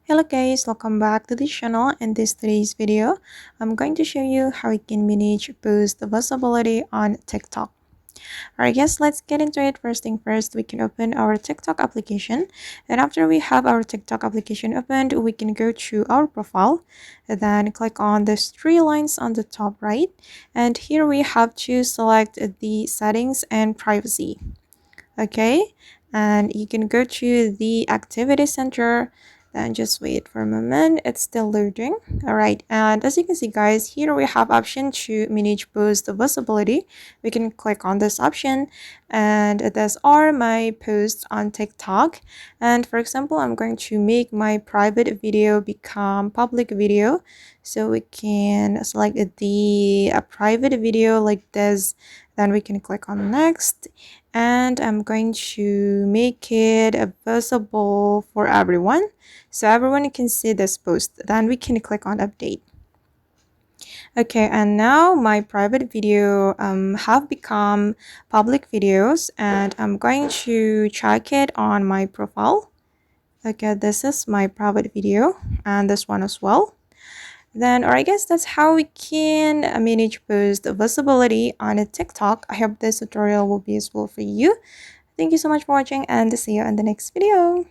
Hello guys, welcome back to the channel. In today's video, I'm going to show you how you can manage post visibility on TikTok. Alright guys, let's get into it. First thing first, we can open our TikTok application. And after we have our TikTok application opened, we can go to our profile. And then click on these three lines on the top right. And here we have to select the settings and privacy. Okay, and you can go to the activity center. Then just wait for a moment, it's still loading. All right, and as you can see guys, here we have option to manage post visibility. We can click on this option, and these are my posts on TikTok. And for example, I'm going to make my private video become public video, so we can select the private video like this. Then we can click on next, and I'm going to make it visible for everyone so everyone can see this post. Then we can click on update. Okay, and now my private video have become public videos, and I'm going to check it on my profile. Okay, this is my private video and this one as well. Then, or I guess that's how we can manage post visibility on a TikTok. I hope this tutorial will be useful for you. Thank you so much for watching, and see you in the next video.